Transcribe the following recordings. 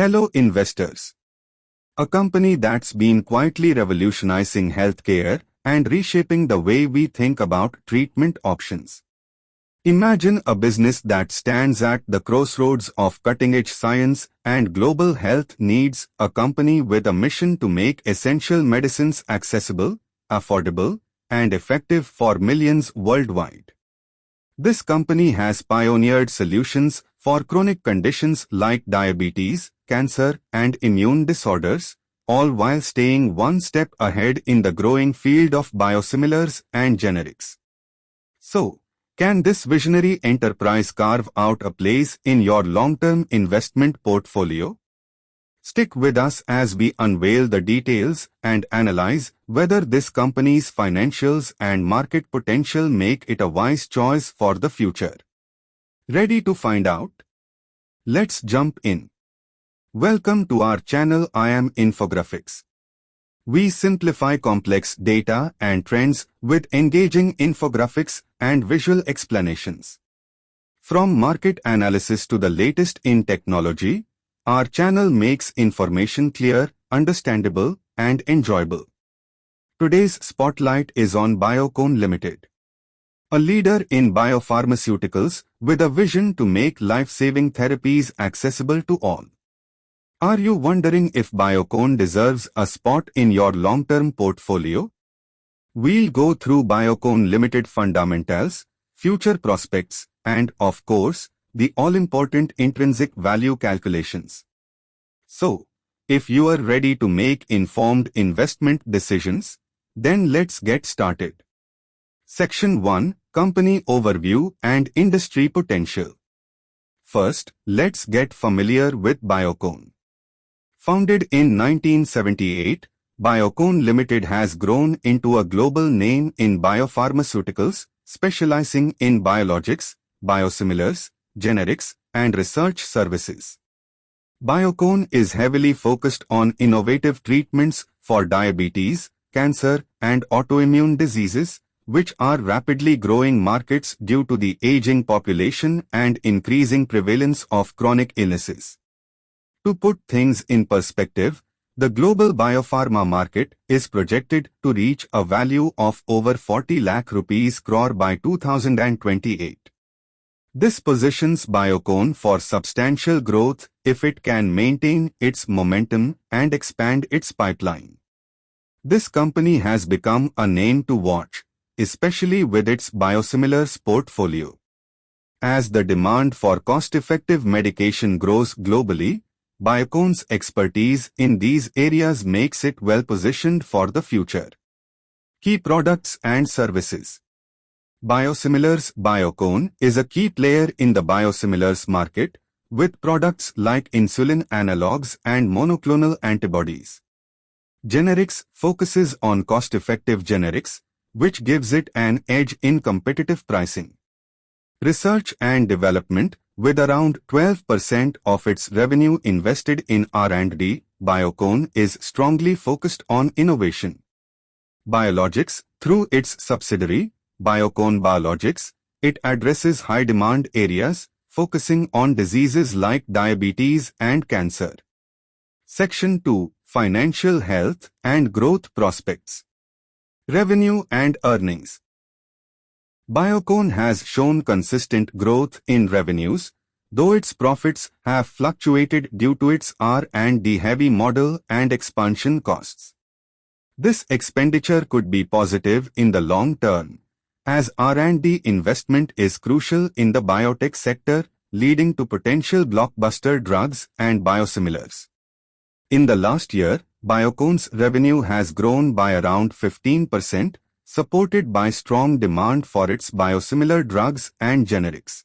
Hello investors. A company that's been quietly revolutionizing healthcare and reshaping the way we think about treatment options. Imagine a business that stands at the crossroads of cutting-edge science and global health needs, a company with a mission to make essential medicines accessible, affordable, and effective for millions worldwide. This company has pioneered solutions for chronic conditions like diabetes, cancer, and immune disorders, all while staying one step ahead in the growing field of biosimilars and generics. So, can this visionary enterprise carve out a place in your long-term investment portfolio? Stick with us as we unveil the details and analyze whether this company's financials and market potential make it a wise choice for the future. Ready to find out? Let's jump in. Welcome to our channel. I am Infographics. We simplify complex data and trends with engaging infographics and visual explanations. From market analysis to the latest in technology, our channel makes information clear, understandable, and enjoyable. Today's spotlight is on Biocon Ltd, a leader in biopharmaceuticals with a vision to make life-saving therapies accessible to all. Are you wondering if Biocon deserves a spot in your long-term portfolio? We'll go through Biocon Ltd fundamentals, future prospects, and, of course, the all-important intrinsic value calculations. So, if you are ready to make informed investment decisions, then let's get started. Section 1, Company Overview and Industry Potential. First, let's get familiar with Biocon. Founded in 1978, Biocon Ltd has grown into a global name in biopharmaceuticals, specializing in biologics, biosimilars, generics, and research services. Biocon is heavily focused on innovative treatments for diabetes, cancer, and autoimmune diseases, which are rapidly growing markets due to the aging population and increasing prevalence of chronic illnesses. To put things in perspective, the global biopharma market is projected to reach a value of over 40 lakh rupees crore by 2028. This positions Biocon for substantial growth if it can maintain its momentum and expand its pipeline. This company has become a name to watch, especially with its biosimilars portfolio. As the demand for cost-effective medication grows globally, Biocon's expertise in these areas makes it well-positioned for the future. Key products and services. Biosimilars. Biocon is a key player in the biosimilars market, with products like insulin analogs and monoclonal antibodies. Generics focuses on cost-effective generics, which gives it an edge in competitive pricing. Research and development. With around 12% of its revenue invested in R&D, Biocon is strongly focused on innovation. Biologics. Through its subsidiary, Biocon Biologics, it addresses high-demand areas, focusing on diseases like diabetes and cancer. Section 2, Financial Health and Growth Prospects. Revenue and Earnings. Biocon has shown consistent growth in revenues, though its profits have fluctuated due to its R&D heavy model and expansion costs. This expenditure could be positive in the long term, as R&D investment is crucial in the biotech sector, leading to potential blockbuster drugs and biosimilars. In the last year, Biocon's revenue has grown by around 15%, supported by strong demand for its biosimilar drugs and generics.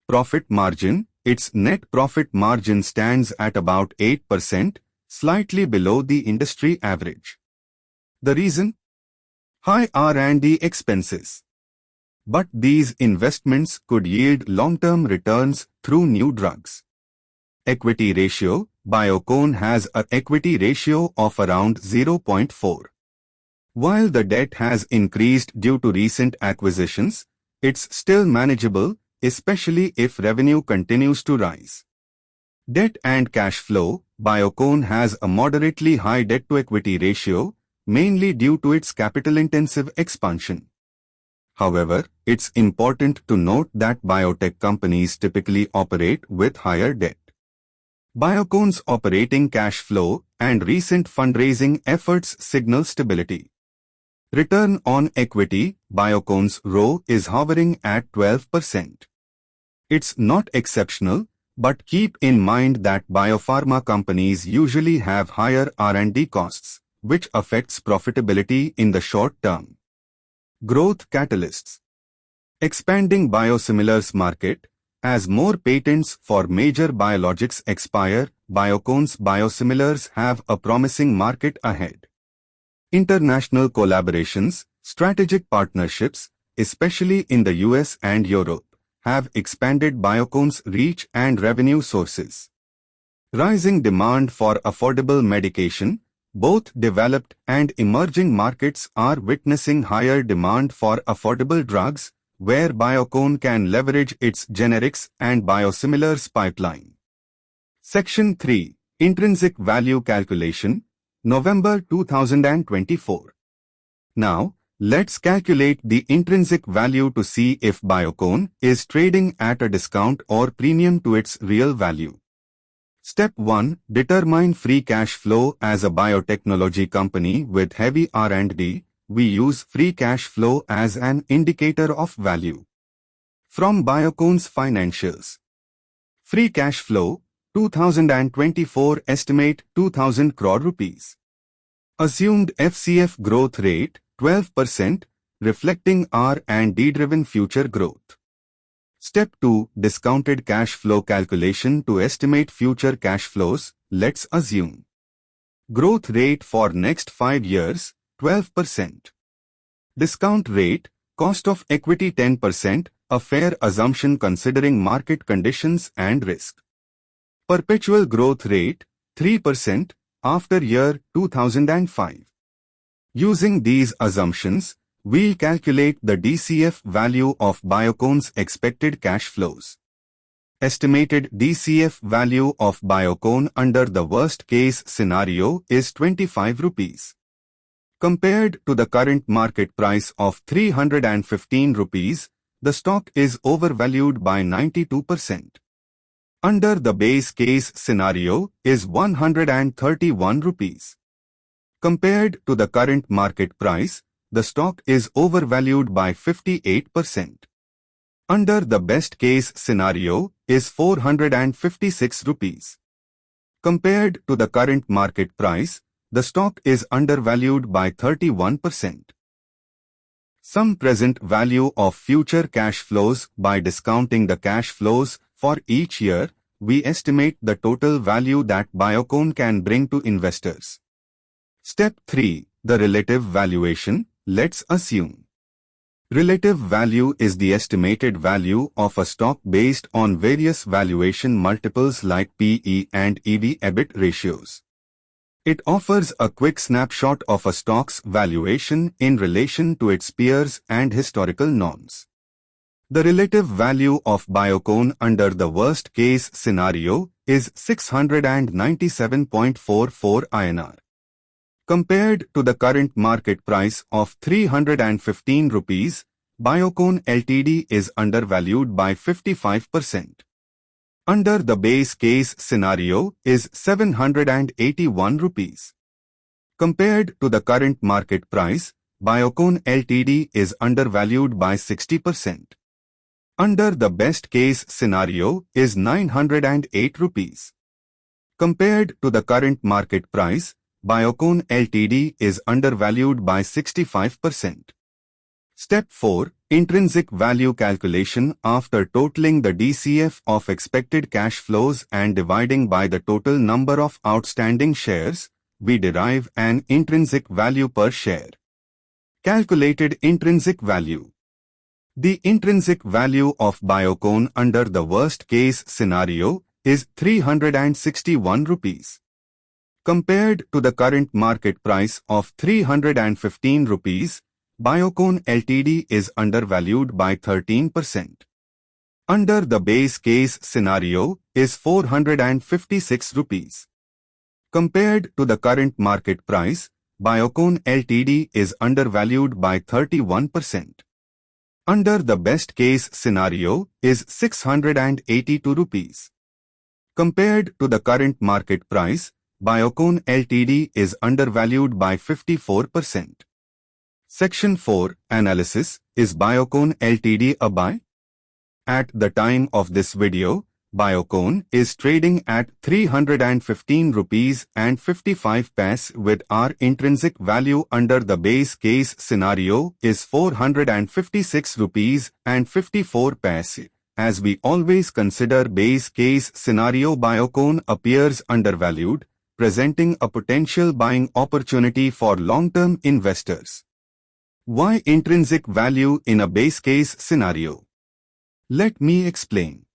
Profit margin. Its net profit margin stands at about 8%, slightly below the industry average. The reason? High R&D expenses. But these investments could yield long-term returns through new drugs. Equity ratio. Biocon has an equity ratio of around 0.4. While the debt has increased due to recent acquisitions, it's still manageable, especially if revenue continues to rise. Debt and cash flow. Biocon has a moderately high debt-to-equity ratio, mainly due to its capital-intensive expansion. However, it's important to note that biotech companies typically operate with higher debt. Biocon's operating cash flow and recent fundraising efforts signal stability. Return on equity. Biocon's ROE is hovering at 12%. It's not exceptional, but keep in mind that biopharma companies usually have higher R&D costs, which affects profitability in the short term. Growth catalysts. Expanding biosimilars market. As more patents for major biologics expire, Biocon's biosimilars have a promising market ahead. International collaborations, strategic partnerships, especially in the US and Europe, have expanded Biocon's reach and revenue sources. Rising demand for affordable medication. Both developed and emerging markets are witnessing higher demand for affordable drugs, where Biocon can leverage its generics and biosimilars pipeline. Section 3. Intrinsic Value Calculation, November 2024. Now, let's calculate the intrinsic value to see if Biocon is trading at a discount or premium to its real value. Step 1. Determine free cash flow. As a biotechnology company with heavy R&D, we use free cash flow as an indicator of value. From Biocon's financials. Free cash flow, 2024 estimate 2,000 crore rupees. Assumed FCF growth rate, 12%, reflecting R&D driven future growth. Step 2. Discounted cash flow calculation. To estimate future cash flows, let's assume growth rate for next 5 years, 12%. Discount rate, cost of equity 10%, a fair assumption considering market conditions and risk. Perpetual growth rate, 3%, after year 2005. Using these assumptions, we'll calculate the DCF value of Biocon's expected cash flows. Estimated DCF value of Biocon under the worst-case scenario is 25 rupees. Compared to the current market price of 315 rupees, the stock is overvalued by 92%. Under the base case scenario is 131 rupees. Compared to the current market price, the stock is overvalued by 58%. Under the best case scenario is 456 rupees. Compared to the current market price, the stock is undervalued by 31%. Sum present value of future cash flows. By discounting the cash flows for each year, we estimate the total value that Biocon can bring to investors. Step 3. The relative valuation. Let's assume relative value is the estimated value of a stock based on various valuation multiples like PE and EV/EBIT ratios. It offers a quick snapshot of a stock's valuation in relation to its peers and historical norms. The relative value of Biocon under the worst-case scenario is 697.44 INR. Compared to the current market price of 315 rupees, Biocon Ltd is undervalued by 55%. Under the base case scenario is 781 rupees. Compared to the current market price, Biocon Ltd is undervalued by 60%. Under the best case scenario is 908 rupees. Compared to the current market price, Biocon Ltd is undervalued by 65%. Step 4. Intrinsic value calculation. After totaling the DCF of expected cash flows and dividing by the total number of outstanding shares, we derive an intrinsic value per share. Calculated intrinsic value. The intrinsic value of Biocon under the worst-case scenario is 361 rupees. Compared to the current market price of 315 rupees, Biocon Ltd is undervalued by 13%. Under the base case scenario is 456 rupees. Compared to the current market price, Biocon Ltd is undervalued by 31%. Under the best case scenario is 682 rupees. Compared to the current market price, Biocon Ltd is undervalued by 54%. Section 4 Analysis. Is Biocon Ltd a buy? At the time of this video, Biocon is trading at 315 rupees and 55 paise with our intrinsic value under the base case scenario is 456 rupees and 54 paise. As we always consider base case scenario, Biocon appears undervalued, presenting a potential buying opportunity for long-term investors. Why intrinsic value in a base case scenario? Let me explain.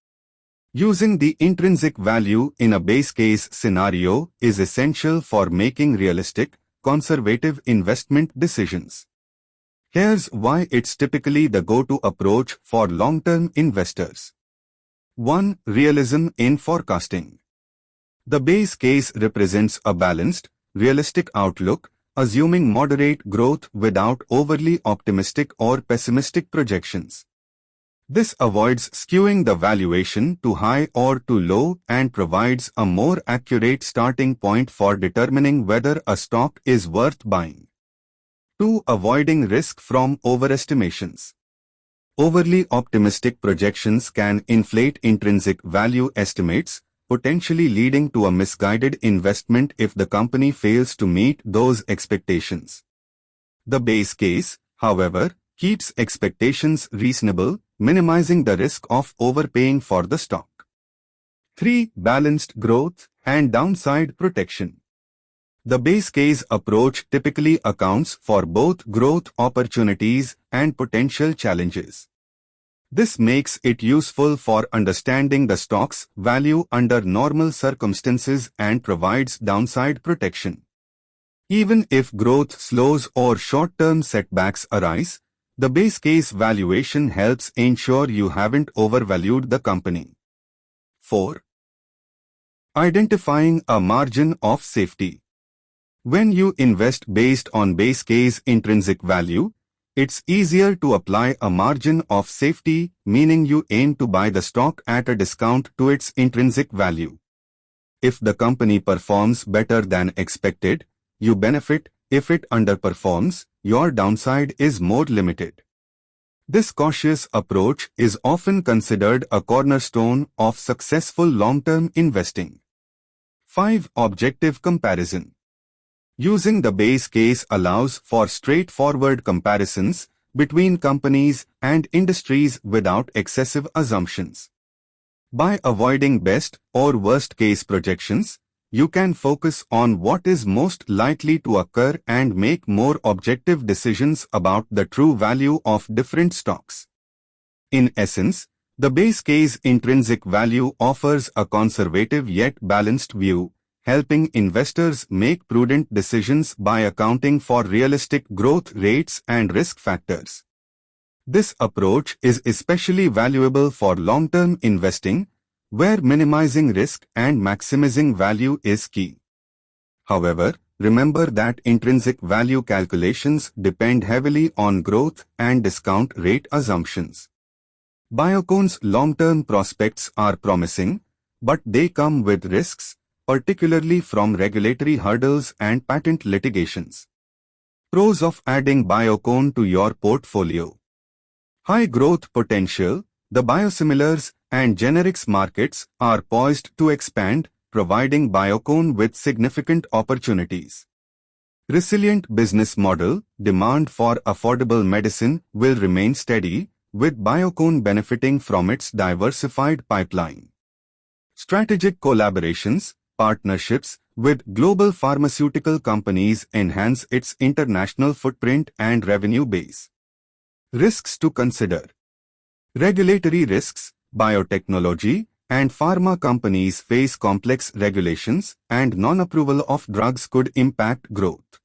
Using the intrinsic value in a base case scenario is essential for making realistic, conservative investment decisions. Here's why it's typically the go-to approach for long-term investors. 1. Realism in forecasting. The base case represents a balanced, realistic outlook, assuming moderate growth without overly optimistic or pessimistic projections. This avoids skewing the valuation too high or too low and provides a more accurate starting point for determining whether a stock is worth buying. 2. Avoiding risk from overestimations. Overly optimistic projections can inflate intrinsic value estimates, potentially leading to a misguided investment if the company fails to meet those expectations. The base case, however, keeps expectations reasonable, minimizing the risk of overpaying for the stock. 3. Balanced growth and downside protection. The base case approach typically accounts for both growth opportunities and potential challenges. This makes it useful for understanding the stock's value under normal circumstances and provides downside protection. Even if growth slows or short-term setbacks arise, the base case valuation helps ensure you haven't overvalued the company. 4. Identifying a margin of safety. When you invest based on base case intrinsic value, it's easier to apply a margin of safety, meaning you aim to buy the stock at a discount to its intrinsic value. If the company performs better than expected, you benefit. If it underperforms, your downside is more limited. This cautious approach is often considered a cornerstone of successful long-term investing. 5. Objective comparison. Using the base case allows for straightforward comparisons between companies and industries without excessive assumptions. By avoiding best or worst case projections, you can focus on what is most likely to occur and make more objective decisions about the true value of different stocks. In essence, the base case intrinsic value offers a conservative yet balanced view, helping investors make prudent decisions by accounting for realistic growth rates and risk factors. This approach is especially valuable for long-term investing, where minimizing risk and maximizing value is key. However, remember that intrinsic value calculations depend heavily on growth and discount rate assumptions. Biocon's long-term prospects are promising, but they come with risks, particularly from regulatory hurdles and patent litigations. Pros of adding Biocon to your portfolio. High growth potential. The biosimilars and generics markets are poised to expand, providing Biocon with significant opportunities. Resilient business model. Demand for affordable medicine will remain steady, with Biocon benefiting from its diversified pipeline. Strategic collaborations, partnerships with global pharmaceutical companies enhance its international footprint and revenue base. Risks to consider. Regulatory risks. Biotechnology and pharma companies face complex regulations, and non-approval of drugs could impact growth.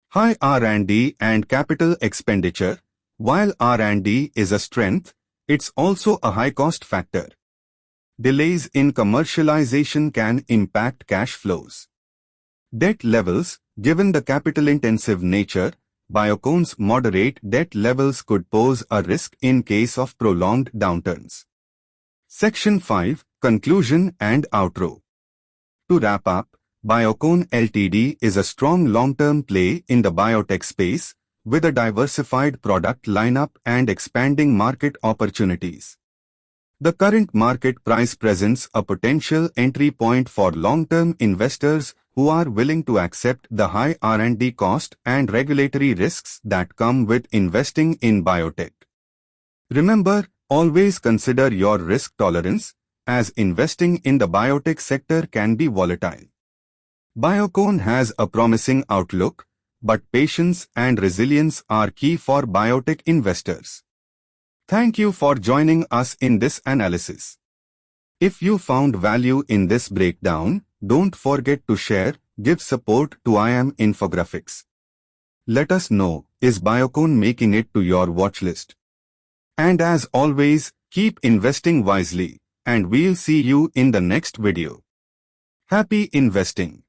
High R&D and capital expenditure. While R&D is a strength, it's also a high-cost factor. Delays in commercialization can impact cash flows. Debt levels. Given the capital-intensive nature, Biocon's moderate debt levels could pose a risk in case of prolonged downturns. Section 5. Conclusion and Outro. To wrap up, Biocon Ltd is a strong long-term play in the biotech space, with a diversified product lineup and expanding market opportunities. The current market price presents a potential entry point for long-term investors who are willing to accept the high R&D cost and regulatory risks that come with investing in biotech. Remember, always consider your risk tolerance, as investing in the biotech sector can be volatile. Biocon has a promising outlook, but patience and resilience are key for biotech investors. Thank you for joining us in this analysis. If you found value in this breakdown, don't forget to share, give support to IM Infographics. Let us know, is Biocon making it to your watchlist? And as always, keep investing wisely, and we'll see you in the next video. Happy investing!